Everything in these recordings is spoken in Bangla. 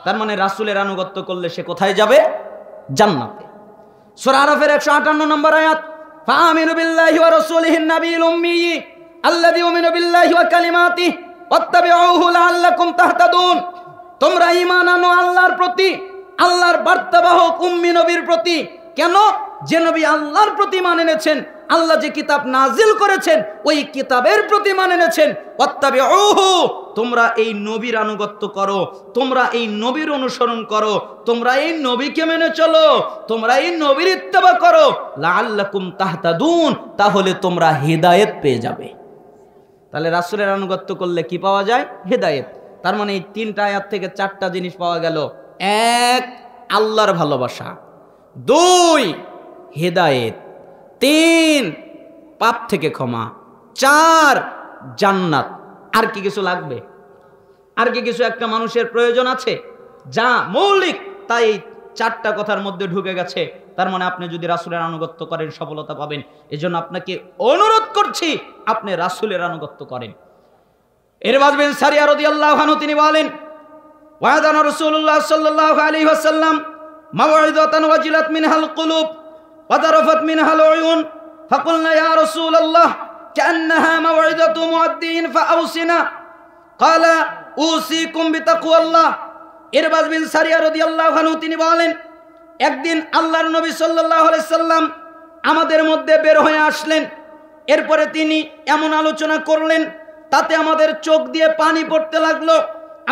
তার মানে রাসূলের আনুগত্য করলে সে কোথায় যাবে? জান্নাতে। সূরা আরাফের 158 নম্বর আয়াত, ফাআমিনু বিল্লাহি ওয়া রাসূলিহিন নাবিয়্যিল উম্মি আল্লাযী ইউমিনু বিল্লাহি ওয়া কালিমাতিহি ওয়াত্তাবিউহু লাআল্লাকুম তাহতাদুন। তোমরা ঈমান আনো আল্লাহর প্রতি, আল্লাহর বার্তাবাহক উম্মি নবীর প্রতি। কেন? যে নবী আল্লাহর প্রতি মান এনেছেন, আল্লাহ যে কিতাব নাজিল করেছেন ওই কিতাবের প্রতি মান এনেছেন। ওয়াত্তাবিউহু, তোমরা এই নবীর আনুগত্য করো, তোমরা এই নবীর অনুসরণ করো, তোমরা এই নবীকে মেনে চলো, তোমরা এই নবীর ইত্তেবা করো। লাআল্লাকুম তাহতাদুন, তাহলে তোমরা হিদায়াত পেয়ে যাবে। তাহলে রাসূলের আনুগত্য করলে কি পাওয়া যায়? হিদায়াত। তার মানে এই 3টা আয়াত থেকে 4টা জিনিস পাওয়া গেল। 1, আল্লাহর ভালোবাসা। 2, হিদায়াত। 3, পাপ থেকে ক্ষমা। 4, জান্নাত। আর কি কিছু লাগবে? আর কি কিছু একটা মানুষের প্রয়োজন আছে? যা মৌলিক তাই 4টা কথার মধ্যে ঢুকে গেছে। তার মানে আপনি যদি রাসূলের আনুগত্য করেন সফলতা পাবেন। এজন্য আপনাকে অনুরোধ করছি আপনি রাসূলের আনুগত্য করেন। ইরবাদ বিন সারিয়া রাদিয়াল্লাহু আনহু তিনি বলেন, ওয়াদানা রাসূলুল্লাহ সাল্লাল্লাহু আলাইহি ওয়াসাল্লাম মাওইযাতান ওয়াজিলাত মিনহাল কুলুব ওয়া দারাফাত মিনহাল উয়ুন ফাকুলনা ইয়া রাসূলুল্লাহ কান্নাহা মাওইযাতু মুআদ্দিন ফাআউসিনা ক্বালা উসিকুম বিতাকওয়াল্লাহ। ইরবাদ বিন সারিয়া রাদিয়াল্লাহু আনহু তিনি বলেন, একদিন আল্লাহর নবী সাল্লাল্লাহু আলাইহি সাল্লাম আমাদের মধ্যে বের হয়ে আসলেন। এরপরে তিনি এমন আলোচনা করলেন তাতে আমাদের চোখ দিয়ে পানি পড়তে লাগলো,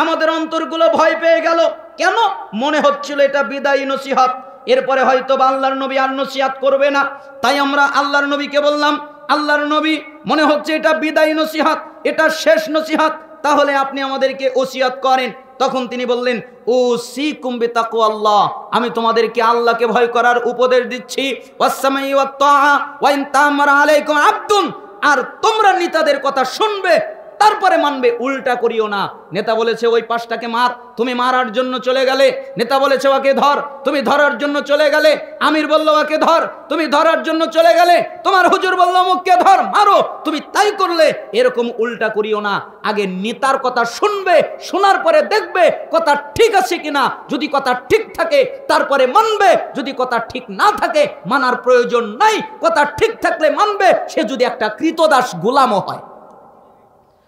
আমাদের অন্তরগুলো ভয় পেয়ে গেল। কেন? মনে হচ্ছিল এটা বিদায়ী নসিহত, এরপরে হয়তো আল্লাহর নবী আর নসিহত করবে না। তাই আমরা আল্লাহর নবীকে বললাম, আল্লাহর নবী মনে হচ্ছে এটা বিদায়ী নসিহত, এটা শেষ নসিহত, তাহলে আপনি আমাদেরকে ওসিয়ত করেন। তখন তিনি বললেন, উসিকুম বিতাকওয়াল্লাহ, আমি তোমাদেরকে আল্লাহকে ভয় করার উপদেশ দিচ্ছি। ওয়াসসামাই ওয়াত তাআ ওয়া ইন তা'আমারা আলাইকুম আবদুন, আর তোমরা নেতাদের কথা শুনবে তারপরে মানবে, উল্টা করিও না। নেতা বলেছে ওই পাশটাকে মার, তুমি মারার জন্য চলে গেলে। নেতা বলেছে ওকে ধর, তুমি ধরার জন্য চলে গেলে। আমির বলল ওকে ধর, তুমি ধরার জন্য চলে গেলে। তোমার হুজুর বলল মুখকে ধর, মারো, তুমি তাই করলে। এরকম উল্টা করিও না। আগে নেতার কথা শুনবে, শোনার পরে দেখবে কথা ঠিক আছে কিনা। যদি কথা ঠিক থাকে তারপরে মানবে, যদি কথা ঠিক না থাকে মানার প্রয়োজন নাই। কথা ঠিক থাকলে মানবে, সে যদি একটা কৃতদাস গোলামও হয়।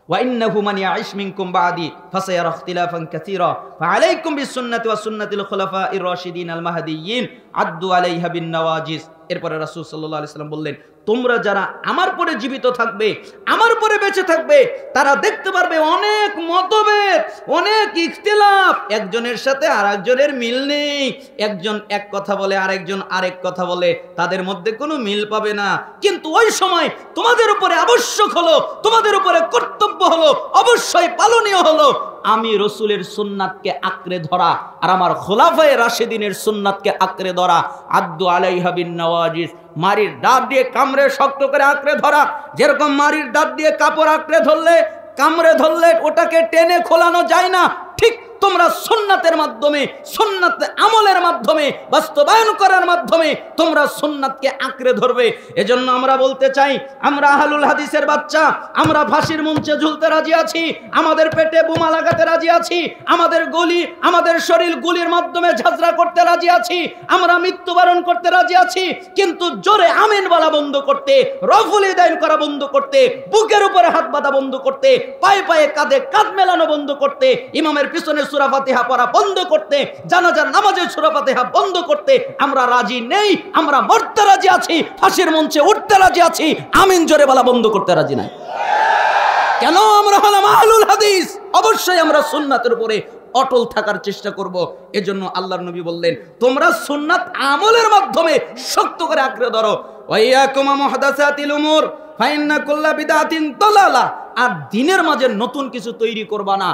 وإنه من يعش منكم بعدي فسيرى اختلافا كثيرا فعليكم بالسنة وسنة الخلفاء الراشدين المهديين عضوا عليها بالنواجذ। এরপরে রাসূল সাল্লাল্লাহু আলাইহি ওয়াসাল্লাম বললেন, তোমরা যারা আমার পরে জীবিত থাকবে, আমার পরে বেঁচে থাকবে, তারা দেখতে পারবে অনেক মতভেদ, অনেক ইখতিলাফ, একজনের সাথে আরেকজনের মিল নেই। একজন এক কথা বলে, আরেকজন আরেক কথা বলে, তাদের মধ্যে কোনো মিল পাবে না। কিন্তু ওই সময় তোমাদের উপরে আবশ্যক হলো, তোমাদের উপরে কর্তব্য হলো, অবশ্যই পালনীয় হলো আমি রসুলের সুন্নাতকে আঁকড়ে ধরা আর আমার খোলাফায়ে রাশিদিনের সুন্নাতকে আঁকড়ে ধরা। আদ্দু আলাইহা বিন নওয়াজিজ, মারির দাঁত দিয়ে কামড়ে শক্ত করে আঁকড়ে ধরা। যেরকম মারির দাঁত দিয়ে কাপড় আঁকড়ে ধরলে, কামড়ে ধরলে ওটাকে টেনে খোলানো যায় না, ঠিক তোমরা সুন্নাতের মাধ্যমে, সুন্নাত আমলের মাধ্যমে, বাস্তবায়ন করার মাধ্যমে তোমরা সুন্নাতকে আঁকড়ে ধরবে। এজন্য আমরা বলতে চাই, আমরা আহলুল হাদিসের বাচ্চা, আমরা ফাঁসির মঞ্চে ঝুলতে রাজি আছি, আমাদের পেটে বোমা লাগাতে রাজি আছি, আমাদের গলি, আমাদের শরীর গুলির মাধ্যমে ঝাঁঝরা করতে রাজি আছি, আমরা মৃত্যুবরণ করতে রাজি আছি, কিন্তু জোরে আমিন বলা বন্ধ করতে, রফুল ইদাইন করা বন্ধ করতে, বুকের উপরে হাত বাঁধা বন্ধ করতে, পায়ে পায়ে কাঁধে কাঁধ মেলানো বন্ধ করতে, ইমামের পিছনে সূরা ফাতিহা পড়া বন্ধ করতে, জানাজার নামাজে সূরা ফাতিহা বন্ধ করতে আমরা রাজি নেই। আমরা মরতে রাজি আছি, ফাঁসির মঞ্চে উঠতে রাজি আছি, আমিন জোরে বলা বন্ধ করতে রাজি নাই। কেন? আমরা হলাম আহলুল হাদিস, অবশ্যই আমরা সুন্নাতের উপরে অটল থাকার চেষ্টা করব। এজন্য আল্লাহর নবী বললেন, তোমরা সুন্নাত আমলের মাধ্যমে শক্ত করে আঁকড়ে ধরো। ওয়াইয়াকুম মুহদাসাতিল উমুর ফাইন্না কুল্লা বিদআতিন দালালা, আর দিনের মাঝে নতুন কিছু তৈরি করবা না,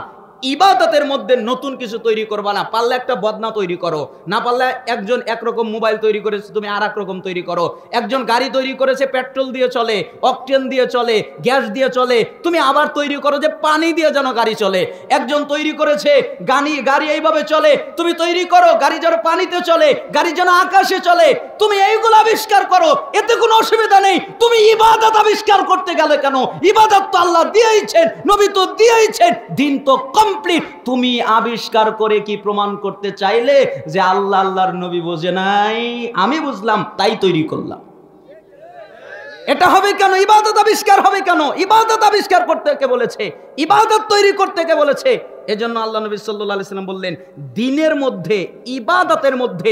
ইবাদতের মধ্যে নতুন কিছু তৈরি করবা না। পারলে একটা বদনা তৈরি করো, না পারলে একজন একরকম মোবাইল তৈরি করেছে, তুমি আর এক রকম তৈরি করো। একজন গাড়ি তৈরি করেছে পেট্রোল দিয়ে চলে, অকটেন দিয়ে চলে, গ্যাস দিয়ে চলে, তুমি আবার তৈরি করো যে পানি দিয়ে যেন গাড়ি চলে। একজন তৈরি করেছে গাড়ি এইভাবে চলে, তুমি তৈরি করো গাড়ি যেন পানিতে চলে, গাড়ি যেন আকাশে চলে। তুমি এইগুলো আবিষ্কার করো, এতে কোনো অসুবিধা নেই। তুমি ইবাদত আবিষ্কার করতে গেলে কেন? ইবাদত তো আল্লাহ দিয়েইছেন, নবী তো দিয়েইছেন, দিন তো কমপ্লিট। তুমি আবিষ্কার করে কি প্রমাণ করতে চাইলে যে আল্লাহ আল্লাহর নবী বোঝে নাই, আমি বুঝলাম তাই তৈরি করলাম। এটা হবে কেন? ইবাদত আবিষ্কার হবে কেন? ইবাদত আবিষ্কার করতে কে বলেছে? ইবাদত তৈরি করতে কে বলেছে? এজন্য আল্লাহ নবী সাল্লাল্লাহু আলাইহি সাল্লাম বললেন, দ্বীনের মধ্যে, ইবাদতের মধ্যে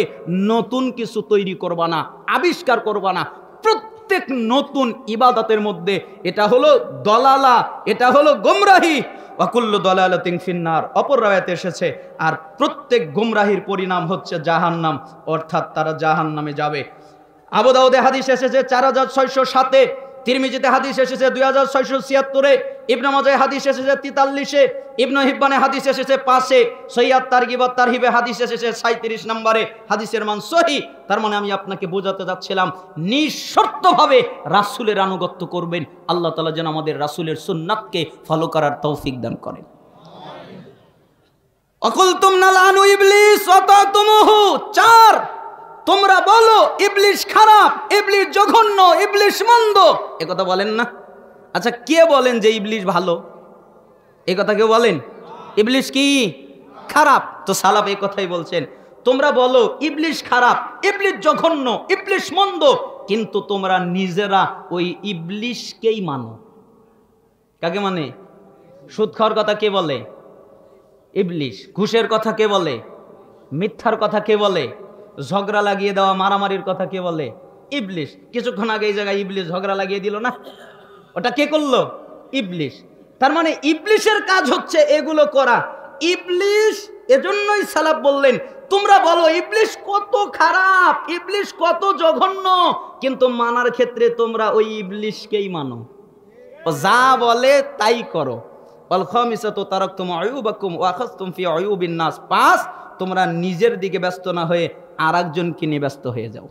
নতুন কিছু তৈরি করবা না, আবিষ্কার করবা না। প্রত্যেক নতুন ইবাদতের মধ্যে এটা হলো দলালা, এটা হলো গোমরাহি। ওয়াকুল্লু দালালাতিন ফিন্নার, অপর রায়াতে এসেছে, আর প্রত্যেক গোমরাহির পরিণাম হচ্ছে জাহান্নাম, অর্থাৎ তারা জাহান্নামে যাবে। আবু দাউদে হাদিস এসেছে 4607-এ, তিরমিজিতে হাদিস এসেছে 2676-এ, ইবনে মাজাহে হাদিস এসেছে 43-এ, ইবনে হিব্বানে হাদিস এসেছে 5-এ, সহিহ তারগিব ওয়াত তারহিবে হাদিস এসেছে 37 নম্বরে। হাদিসের মান সহিহ। তার মানে আমি আপনাকে বোঝাতে যাচ্ছিলাম, নিঃশর্তভাবে রাসূলের আনুগত্য করবেন। আল্লাহ তাআলা যেন আমাদের রাসূলের সুন্নাতকে ফলো করার তৌফিক দান করেন। অকুলতুম নালানু ইবলিস ওয়া তাতুমুহু, 4, তোমরা বলো ইবলিস খারাপ, ইবলিস জঘন্য, ইবলিস মন্দ। এ কথা বলেন না? আচ্ছা, কে বলেন যে ইবলিস ভালো? এই কথা কেউ বলেন? ইবলিস কি খারাপ? তো সালাফ এই কথাই বলছেন, তোমরা বলো ইবলিস খারাপ, ইবলিস জঘন্য, ইবলিস মন্দ, কিন্তু তোমরা নিজেরা ওই ইবলিসকেই মানো। কাকে মানে? সুদ খাওয়ার কথা কে বলে? ইবলিস। ঘুষের কথা কে বলে? মিথ্যার কথা কে বলে? ঝগড়া লাগিয়ে দেওয়া, মারামারির কথা কে বলে? ইবলিস। কিছুক্ষণ আগে এই জায়গায় ইবলিস ঝগড়া লাগিয়ে দিল না, ওটা কে করলো? ইবলিস। তার মানে ইবলিসের কাজ হচ্ছে এগুলো করা। ইবলিস, এজন্যই সালাফ বললেন, তোমরা বলো ইবলিস কত খারাপ, ইবলিস কত জঘন্য, কিন্তু মানার ক্ষেত্রে তোমরা ওই ইবলিসকেই মানো, ও যা বলে তাই করো। ওয়াল খামিসাতু তারাকতুম আয়ুবাকুম ওয়া আখাযতুম ফি আয়ুবিন নাস। 5, তোমরা নিজের দিকে ব্যস্ত না হয়ে আরেকজনকে নিয়ে ব্যস্ত হয়ে যাও।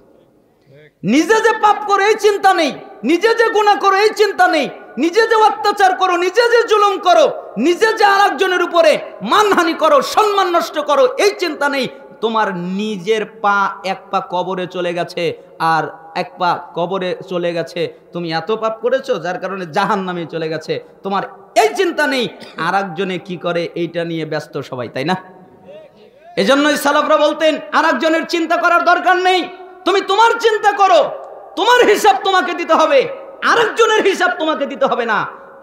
নিজে যে পাপ করো এই চিন্তা নেই, নিজে যে গুনাহ করো এই চিন্তা নেই, নিজে যে অত্যাচার করো, নিজে যে জুলুম করো, নিজে যে আরেকজনের উপরে মানহানি করো, সম্মান নষ্ট করো, এই চিন্তা নেই। তোমার নিজের পা, এক পা কবরে চলে গেছে আর এক পা কবরে চলে গেছে, তুমি এত পাপ করেছো যার কারণে জাহান্নামে চলে গেছে, তোমার এই চিন্তা নেই। আরেকজনে কি করে এইটা নিয়ে ব্যস্ত সবাই, তাই না? এজন্যই সালাফরা বলতেন আরেকজনের চিন্তা করার দরকার নেই, তুমি তোমার চিন্তা করো, তোমার হিসাব তোমাকে দিতে হবে, আরেকজনের হিসাব তোমাকে দিতে হবে না,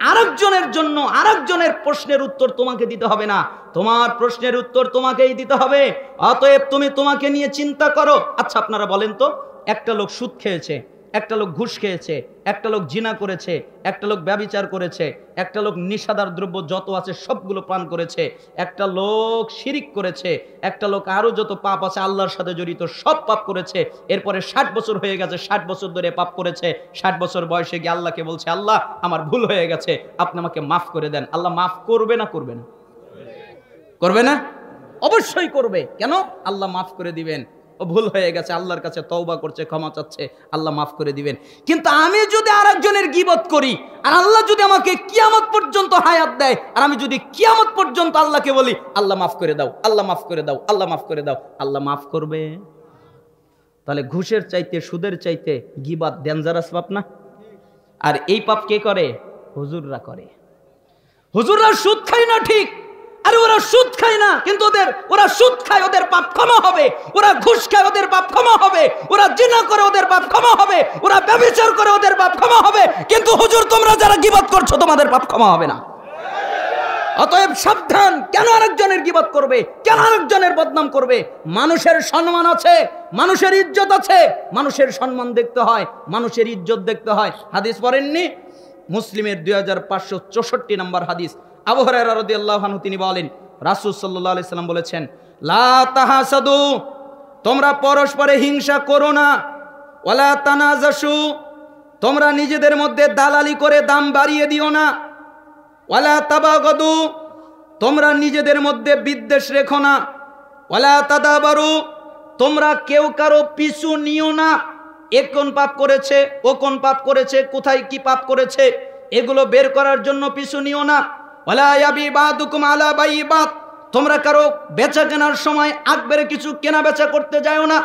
আরেকজনের জন্য আরেকজনের প্রশ্নের উত্তর তোমাকে দিতে হবে না, তোমার প্রশ্নের উত্তর তোমাকেই দিতে হবে। অতএব তুমি তোমাকে নিয়ে চিন্তা করো। আচ্ছা, আপনারা বলেন তো, একটা লোক সুদ খেয়েছে, একটা লোক ঘুষ খেয়েছে, একটা লোক জিনা করেছে, একটা লোক ব্যভিচার করেছে, একটা লোক নিশাদার দ্রব্য যত আছে সবগুলো পান করেছে, একটা লোক শিরিক করেছে, একটা লোক আরো যত পাপ আছে আল্লাহর সাথে জড়িত সব পাপ করেছে। এরপরে 60 বছর হয়ে গেছে, 60 বছর ধরে পাপ করেছে। 60 বছর বয়সে গিয়ে আল্লাহকে বলছে, আল্লাহ আমার ভুল হয়ে গেছে, আপনি আমাকে মাফ করে দেন। আল্লাহ মাফ করবে না করবে না? করবে না? অবশ্যই করবে। কেন? আল্লাহ মাফ করে দিবেন। ও ভুল হয়ে গেছে, আল্লাহর কাছে তওবা করছে, ক্ষমা চাচ্ছে, আল্লাহ মাফ করে দিবেন। কিন্তু আমি যদি আরেকজনের গীবত করি আর আল্লাহ যদি আমাকে কিয়ামত পর্যন্ত হায়াত দেয়, আর আমি যদি কিয়ামত পর্যন্ত আল্লাহকে বলি আল্লাহ মাফ করে দাও, আল্লাহ মাফ করে দাও, আল্লাহ মাফ করে দাও, আল্লাহ মাফ করবে? তাহলে ঘুষের চাইতে, সুদের চাইতে গীবত ডেঞ্জারাস পাপ না? আর এই পাপ কে করে? হুজুররা করে। হুজুররা সুদ খায় না ঠিক, আরে ওরা সুদ খায় না, কিন্তু ওরা সুদ খায়, ওদের পাপ ক্ষমা হবে। ওরা ঘুষ খায়, ওদের পাপ ক্ষমা হবে। ওরা জিনা করে, ওদের পাপ ক্ষমা হবে। ওরা ব্যভিচার করে, ওদের পাপ ক্ষমা হবে। কিন্তু হুজুর তোমরা যারা গীবত করছো, তোমাদের পাপ ক্ষমা হবে না। অতএব সাবধান। কেন আরেকজনের গীবত করবে? কেন আরেকজনের বদনাম করবে? মানুষের সম্মান আছে, মানুষের ইজ্জত আছে, মানুষের সম্মান দেখতে হয়, মানুষের ইজ্জত দেখতে হয়। হাদিস পড়েননি? মুসলিমের 2564 নম্বর হাদিস। আবু হুরায়রা রাদিয়াল্লাহু আনহু তিনি বলেন, রাসূল সাল্লাল্লাহু আলাইহি সাল্লাম বলেছেন, লা তাহাসাদু, তোমরা পরস্পরে হিংসা করো না, ওয়ালা তানাজাসু, তোমরা নিজেদের মধ্যে দালালি করে দাম বাড়িয়ে দিও না, ওয়ালা তাবাগাদু, তোমরা নিজেদের মধ্যে বিদ্বেষ রেখো না, ওয়ালা তাদাবারু, তোমরা কেউ কারো পিছু নিও না। এ কোন পাপ করেছে, ও কোন পাপ করেছে, কোথায় কি পাপ করেছে, এগুলো বের করার জন্য পিছু নিও না। ওয়ালা ইয়াবিবাদুকুম আলা বাইবাত, তোমরা কারো বেচা কেনার সময় আকবেরে কিছু কেনা বেচা করতে যাও না।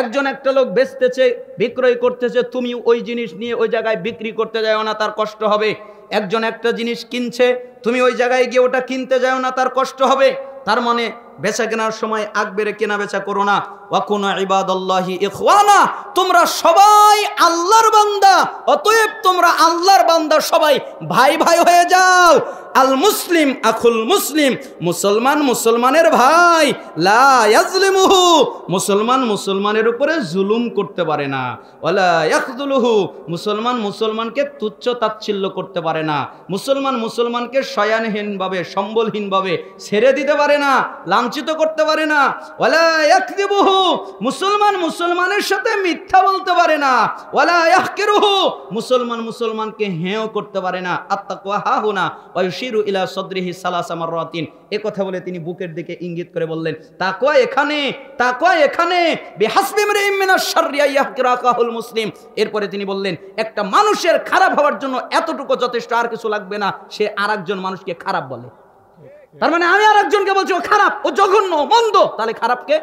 একজন একটা লোক বেচতেছে, বিক্রয় করতেছে, তুমি ওই জিনিস নিয়ে ওই জায়গায় বিক্রি করতে যাও না, তার কষ্ট হবে। একজন একটা জিনিস কিনছে, তুমি ওই জায়গায় গিয়ে ওটা কিনতে যাও না, তার কষ্ট হবে। তার মানে বেচা কেনার সময় আগ বেড়ে কেনা বেচা করো না। ওয়াকুনু ইবাদাল্লাহি ইখওয়ানা, তোমরা সবাই আল্লাহর বান্দা, অতএব তোমরা আল্লাহর বান্দা সবাই ভাই ভাই হয়ে যাও। আল মুসলিম আখুল মুসলিম, মুসলমান মুসলমানের ভাই। লা ইয়াজলিমুহু, মুসলমান মুসলমানের উপরে জুলুম করতে পারে না। ওয়ালা ইয়াখযুলুহু, মুসলমান মুসলমানকে তুচ্ছ তাচ্ছিল্য করতে পারে না। মুসলমান মুসলমানকে শয়ানহীনভাবে সম্বলহীনভাবে ছেড়ে দিতে পারে না, লাঞ্ছিত করতে পারে না। ওয়ালা ইয়াকযিবুহু, মুসলমান মুসলমানের সাথে মিথ্যা বলতে পারে না। ওয়ালা ইয়াহকিরুহু, মুসলমান মুসলমানকে হেয় করতে পারে না। আত্তাকওয়া হাহুনা ওয়া ইউশিরু ইলা সাদরিহি সালাসা মাররাতিন, এই কথা বলে তিনি বুকের দিকে ইঙ্গিত করে বললেন তাকওয়া এখানে, তাকওয়া এখানে। বিহাসবি ইমরিইম মিনাশ শাররি আইয়াহকিরা আখাহুল মুসলিম। এরপরে তিনি বললেন একটা মানুষের খারাপ হওয়ার জন্য এতটুকু যথেষ্ট, আর কিছু লাগবে না, সে আরেকজন মানুষকে খারাপ বলে। তার মানে আমি আরেকজনকে বলছি ও খারাপ, ও জঘন্য, মন্দ, তাহলে খারাপকে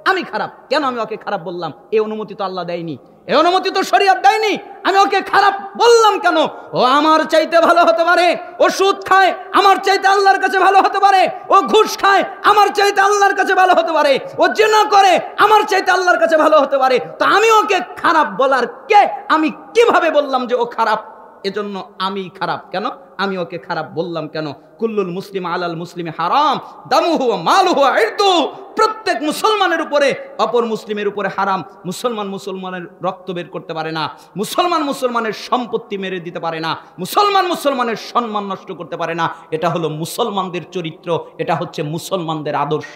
আমি খারাপ কেন, আমি ওকে খারাপ বললাম? এই অনুমতি তো আল্লাহ দেয়নি, এই অনুমতি তো শরীয়ত দেয়নি। আমি ওকে খারাপ বললাম কেন? ও আমার চাইতে ভালো হতে পারে, ও সুদ খায় আমার চাইতে আল্লাহর কাছে ভালো হতে পারে, ও ঘুষ খায় আমার চাইতে আল্লাহর কাছে ভালো হতে পারে, ও জিনা করে আমার চাইতে আল্লাহর কাছে ভালো হতে পারে। তো আমি ওকে খারাপ বলার কে? আমি কিভাবে বললাম যে ও খারাপ? এজন্য আমি খারাপ কেন, আমি ওকে খারাপ বললাম কেন? কুল্লুল মুসলিম আলাল মুসলিমি হারাম দামুহু ওয়া মালুহু ওয়া ইরদুহু, প্রত্যেক মুসলমানের উপরে অপর মুসলিমের উপরে হারাম। মুসলমান মুসলমানের রক্ত বের করতে পারে না, মুসলমান মুসলমানের সম্পত্তি মেরে দিতে পারে না, মুসলমান মুসলমানের সম্মান নষ্ট করতে পারে না। এটা হলো মুসলমানদের চরিত্র, এটা হচ্ছে মুসলমানদের আদর্শ।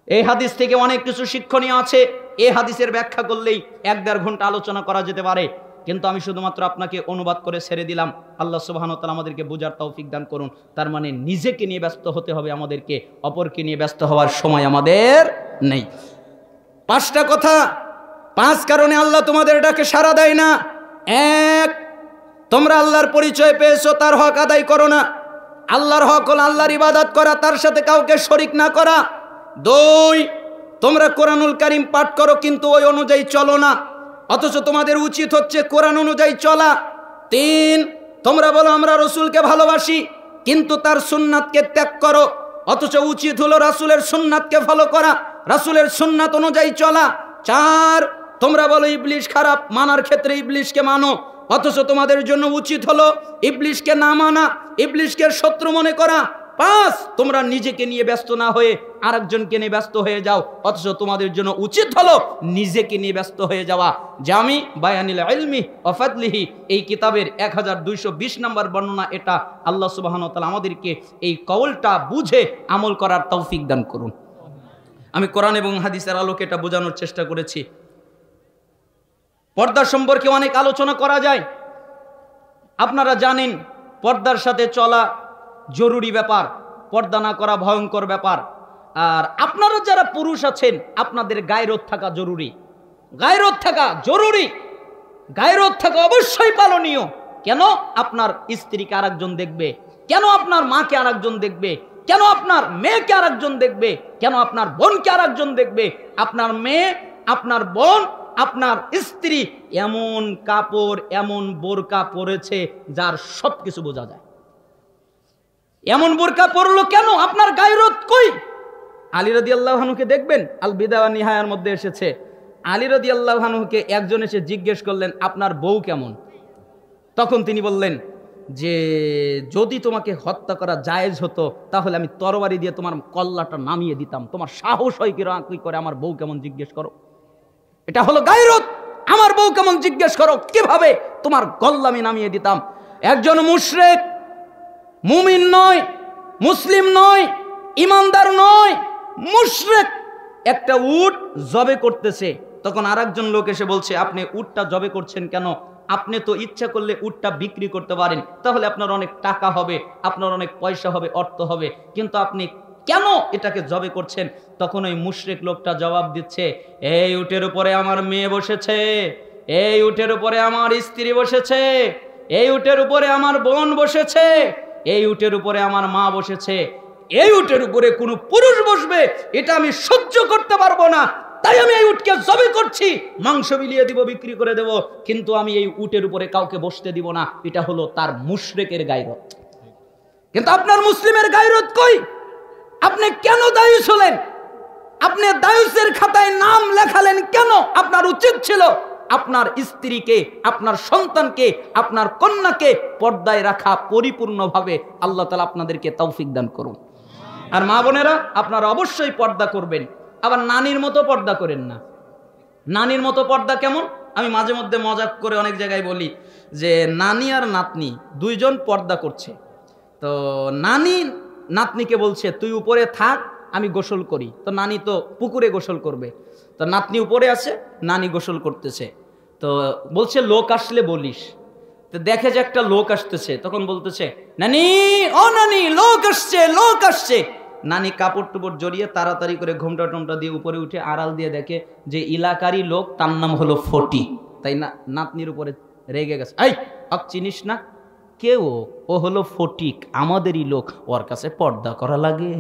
এই হাদিস থেকে অনেক কিছু শিক্ষণীয় আছে। এই হাদিসের ব্যাখ্যা করলেই 1-1.5 ঘন্টা আলোচনা করা যেতে পারে, কিন্তু আমি শুধুমাত্র আপনাকে অনুবাদ করে ছেড়ে দিলাম। আল্লাহ সুবহানাহু ওয়া তাআলা আমাদেরকে বোঝার তৌফিক দান করুন। তার মানে নিজেকে নিয়ে ব্যস্ত হতে হবে আমাদেরকে, অপরকে নিয়ে ব্যস্ত হওয়ার সময় আমাদের নেই। 5টা কথা, 5 কারণে আল্লাহ তোমাদের ডাকে সাড়া দেয় না। 1, তোমরা আল্লাহর পরিচয় পেয়েছো, তার হক আদায় করো না। আল্লাহর হক হলো আল্লাহর ইবাদত করা, তার সাথে কাউকে শরীক না করা। 2, তোমরা কোরআনুল কারীম পাঠ করো কিন্তু ওই অনুযায়ী চলো না, অথচ তোমাদের উচিত হচ্ছে কোরআন অনুযায়ী চলা। 3, তোমরা বলো আমরা রাসূলকে ভালোবাসি কিন্তু তার সুন্নাতকে ত্যাগ করো, অথচ উচিত হলো রাসূলের সুন্নাতকে ফলো করা, রাসূলের সুন্নাত অনুযায়ী চলা। 4, তোমরা বলো ইবলিস খারাপ, মানার ক্ষেত্রে ইবলিসকে মানো, অথচ তোমাদের জন্য উচিত হলো ইবলিসকে না মানা, ইবলিসকে শত্রু মনে করা। 5, তোমরা নিজেকে নিয়ে ব্যস্ত না হয়ে আরেকজনকে নিয়ে ব্যস্ত হয়ে যাও, অথচ তোমাদের জন্য উচিত হলো নিজেকে নিয়ে ব্যস্ত হয়ে যাওয়া। জামি বায়ানিল ইলমি ওয়া ফাদলিহি, এই কিতাবের 1220 নম্বর বর্ণনা এটা। আল্লাহ সুবহানাহু ওয়া তাআলা আমাদেরকে এই কওলটা বুঝে আমল করার তৌফিক দান করুন। আমি কোরআন এবং হাদিসের আলোকে এটা বোঝানোর চেষ্টা করেছি। পর্দা সম্পর্কে অনেক আলোচনা করা যায়। আপনারা জানেন পর্দার সাথে চলা জরুরি ব্যাপার, পর্দা না করা ভয়ঙ্কর ব্যাপার। আর আপনারা যারা পুরুষ আছেন আপনাদের গায়রত থাকা জরুরি, গায়রত থাকা জরুরি, গায়রত থাকা অবশ্যই পালনীয়। কেন আপনার স্ত্রীকে আরেকজন দেখবে? কেন আপনার মাকে আরেকজন দেখবে? কেন আপনার মেয়েকে আরেকজন দেখবে? কেন আপনার বোনকে আরেকজন দেখবে? আপনার মেয়ে, আপনার বোন, আপনার স্ত্রী এমন কাপড়, এমন বোরকা পরেছে যার সবকিছু বোঝা যায়। এমন বোরকা পরলো কেন? আপনার গায়রত কই? আলী রাদিয়াল্লাহু আনহুকে দেখবেন, আল বিদা ওয়া নিহায়ার মধ্যে এসেছে, আলী রাদিয়াল্লাহু আনহুকে একজন এসে জিজ্ঞেস করলেন আপনার বউ কেমন? তখন তিনি বললেন যে যদি তোমাকে হত্যা করা জায়েজ হতো তাহলে আমি তরবারি দিয়ে তোমার কল্লাটা নামিয়ে দিতাম, তোমার সাহস হয় কি করে আমার বউ কেমন জিজ্ঞেস করো? এটা হলো গায়রত। আমার বউ কেমন জিজ্ঞেস করো, কিভাবে তোমার গল্লা আমি নামিয়ে দিতাম। একজন মুশরিক, মুমিন নয়, মুসলিম নয়, ইমানদার নয়, মুশরিক একটা উট জবে করতেছে, তখন আরেকজন লোক এসে বলছে আপনি উটটা জবে করছেন কেন? আপনি তো ইচ্ছা করলে উটটা বিক্রি করতে পারেন, তাহলে আপনার অনেক টাকা হবে, আপনার অনেক পয়সা হবে, অর্থ হবে, কিন্তু আপনি কেন এটাকে জবে করছেন? তখন ওই মুশরিক লোকটা জবাব দিচ্ছে এই উটের উপরে আমার মেয়ে বসেছে, এই উটের উপরে আমার স্ত্রী বসেছে, এই উটের উপরে আমার বোন বসেছে, এই উটের উপরে আমার মা বসেছে, এই উটের উপরে কোনো পুরুষ বসবে এটা আমি সহ্য করতে পারবো না, তাই আমি এই উটকে জবাই করছি, মাংস বিলিয়ে দিব, বিক্রি করে দেব, কিন্তু আমি এই উটের উপরে কাউকে বসতে দিব না। এটা হলো তার মুশরিকের গায়রত। কিন্তু আপনার মুসলিমের গায়রত কই? আপনি কেন দায়ুস হলেন? আপনি দায়ুসের খাতায় নাম লেখালেন কেন? আপনার উচিত ছিল আপনার স্ত্রীকে, আপনার সন্তানকে, আপনার কন্যাকে পর্দায় রাখা পরিপূর্ণভাবে। আল্লাহ তাআলা আপনাদেরকে তৌফিক দান করুন। আর মা বোনেরা, আপনারা অবশ্যই পর্দা করবেন, আবার নানির মতো পর্দা করেন না। নানির মতো পর্দা কেমন? আমি মাঝে মধ্যে মজাক করে অনেক জায়গায় বলি যে নানি আর নাতনি দুইজন পর্দা করছে, তো নানি নাতনিকে বলছে তুই উপরে থাক, আমি গোসল করি। তো নানি তো পুকুরে গোসল করবে, তো নাতনি উপরে আছে, নানি গোসল করতেছে। তো বলছে লোক আসলে বলিস। তো দেখে যে একটা লোক আসতেছে, তখন বলতেছে নানি, ও নানি, লোক আসছে, লোক আসছে। নানি কাপড় টুপড় জড়িয়ে তাড়াতাড়ি করে ঘোমটা টোমটা দিয়ে উপরে উঠে আড়াল দিয়ে দেখে যে এলাকারই লোক, তার নাম হলো ফটিক। তাই না নাতনির উপরে রেগে গেছে, এই চিনিস না? কেউ? ও হলো ফটিক, আমাদেরই লোক, ওর কাছে পর্দা করা লাগে?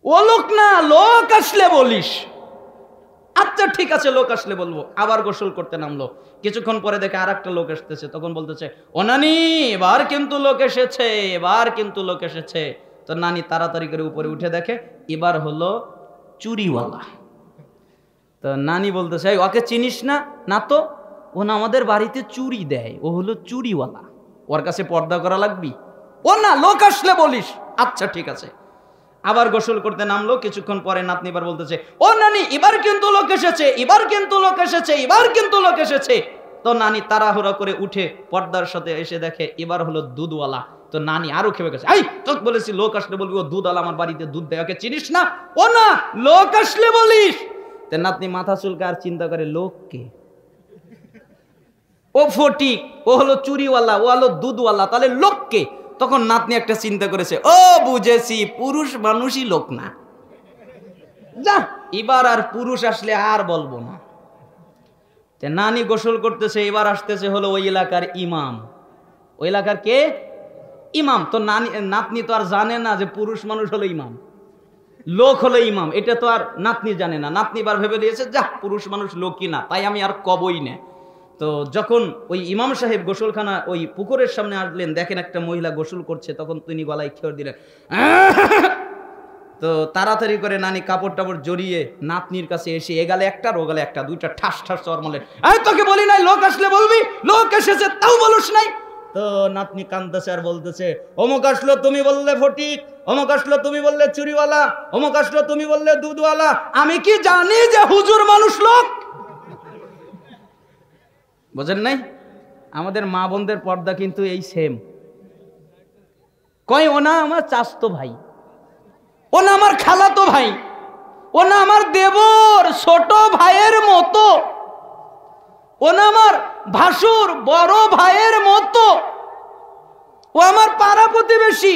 ও লোক না, লোক আসলে বলিস। আচ্ছা ঠিক আছে, লোক আসলে বলবো। আবার গোসল করতে নামলো, কিছুক্ষণ পরে দেখে আর একটা লোক আসতেছে, তখন বলতেছে ও নানি, এবার কিন্তু লোক এসেছে, এবার কিন্তু লোক এসেছে। তো নানি তাড়াতাড়ি করে উপরে উঠে দেখে এবার হলো চুরিওয়ালা। তো নানি বলতেছে ওকে চিনিস না? না তো, ও না আমাদের বাড়িতে চুরি দেয়, ও হলো চুরিওয়ালা, ওর কাছে পর্দা করা লাগবি? ও না, লোক আসলে বলিস। আচ্ছা ঠিক আছে। আবার গোসল করতে নামলো, কিছুক্ষণ পরে নাতনি এবার বলতেছে ও নানি, এবার কিন্তু লোক এসেছে, এবার কিন্তু লোক এসেছে, এবার কিন্তু লোক এসেছে। তো নানি তাড়াহুড়া করে উঠে পর্দার সাথে এসে দেখে এবার হলো দুধওয়ালা। তো নানি আরো খেপে গেছে, এই তোকে বলেছি লোক আসলে বলবি, ও দুধওয়ালা আমার বাড়িতে দুধ দেয়, ওকে চিনিস না? ও না, লোক আসলে বলিস। তো নাতনি মাথা চুলকে আর চিন্তা করে লোককে, ও ফটিক, ও হলো চুরিওয়ালা, ও হলো দুধওয়ালা, তাহলে লোককে? তখন নাতনি একটা চিন্তা করেছে, ও বুঝেছি, পুরুষ মানুষই লোক না, যা এবার আর পুরুষ আসলে আর বলবো না। নানি গোসল করতেছে, এবার আসতেছে হলো ওই এলাকার ইমাম। ওই এলাকার কে? ইমাম। তো নাতনি তো আর জানে না যে পুরুষ মানুষ হলো ইমাম, লোক হলো ইমাম, এটা তো আর নাতনি জানে না। নাতনি বার ভেবে দিয়েছে যা পুরুষ মানুষ লোকই না, তাই আমি আর কবই না। তো যখন ওই ইমাম সাহেব গোসলখানা ওই পুকুরের সামনে আসলেন, দেখেন একটা মহিলা গোসল করছে, তখন তিনি গলায় খেয়ে দিলেন। তো তাড়াতাড়ি করে নানি কাপড় টাপড় জড়িয়ে নাতনির কাছে এসে এগালে একটা, রোগালে একটা, দুইটা ঠাস ঠাস চর মারলেন। এই তোকে বলি নাই লোক আসলে বলবি, লোক এসেছে তাও বলুস নাই? তো নাতনি কাঁদতেছে আর বলতেছে অমুক আসলো তুমি বললে ফটিক, অমুক আসলো তুমি বললে চুরিওয়ালা, অমুক আসলো তুমি বললে দুধওয়ালা, আমি কি জানি যে হুজুর মানুষ লোক? বুঝেন নাই? আমাদের মা বোনদের পর্দা কিন্তু এই সেম। কয় ও না আমার চাচতো ভাই, ও না আমার খালাতো ভাই, ও না আমার দেবর ছোট ভাইয়ের মতো, ও না আমার ভাসুর বড় ভাইয়ের মতো, ও আমার পাড়া প্রতিবেশী,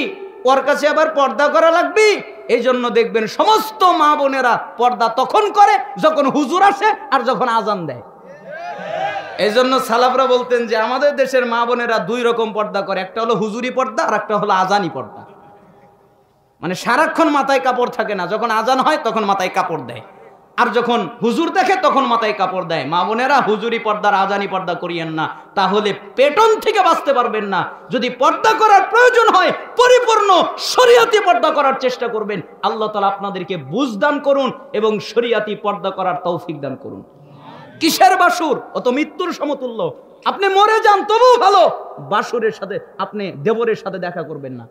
ওর কাছে আবার পর্দা করা লাগবে? এই জন্য দেখবেন সমস্ত মা বোনেরা পর্দা তখন করে যখন হুজুর আসে আর যখন আজান দেয়। এই জন্য সালাফরা বলতেন যে আমাদের দেশের মা বোনেরা দুই রকম পর্দা করে, একটা হলো হুজুরি পর্দা আর একটা হলো আজানি পর্দা। মানে সারাক্ষণ মাথায় কাপড় থাকে না, যখন আজান হয় তখন মাথায় কাপড় দেয়, আর যখন হুজুর দেখে তখন মাথায় কাপড় দেয়। মা বোনেরা হুজুরি পর্দার আজানি পর্দা করিয়েন না, তাহলে পেটন থেকে বাঁচতে পারবেন না। যদি পর্দা করার প্রয়োজন হয় পরিপূর্ণ শরিয়াতি পর্দা করার চেষ্টা করবেন। আল্লাহ তাআলা আপনাদেরকে বুঝ দান করুন এবং শরিয়াতি পর্দা করার তৌফিক দান করুন। কিসের বাসুর? ও তো মৃত্যুর সমতুল্য। আপনি মরে যান তবুও ভালো, বাসুরের সাথে আপনি দেবরের সাথে দেখা করবেন না।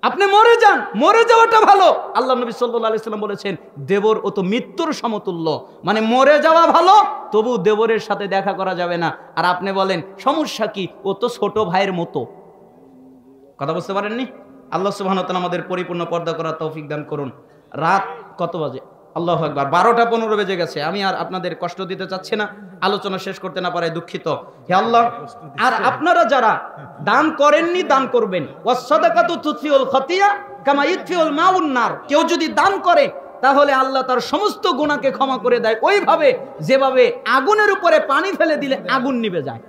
আপনি মরে যান, মরে যাওয়াটা ভালো। আল্লাহ নবী সাল্লাল্লাহু আলাইহি সাল্লাম বলেছেন দেবর ও তো মৃত্যুর সমতুল্য, মানে মরে যাওয়া ভালো, তবু দেবরের সাথে দেখা করা যাবে না। আর আপনি বলেন সমস্যা কি, ও তো ছোট ভাইয়ের মতো। কথা বুঝতে পারেননি? আল্লাহ সুবহানাহু ওয়া তাআলা আমাদের পরিপূর্ণ পর্দা করার তৌফিক দান করুন। রাত কত বাজে? আল্লাহু আকবার, 12টা 15 বেজে গেছে। আমি আর আপনাদের কষ্ট দিতে চাচ্ছি না, আলোচনা শেষ করতে না পারায় দুঃখিত। হে আল্লাহ, আর আপনারা যারা দান করেননি দান করবেন। ওয়াসসাদাকাতু তুতফিউল খাতিয়া কামা ইতফিউল মাউন নার। কেউ যদি দান করে তাহলে আল্লাহ তার সমস্ত গুনাহকে ক্ষমা করে দেয়, ওইভাবে যেভাবে আগুনের উপরে পানি ফেলে দিলে আগুন নিভে যায়।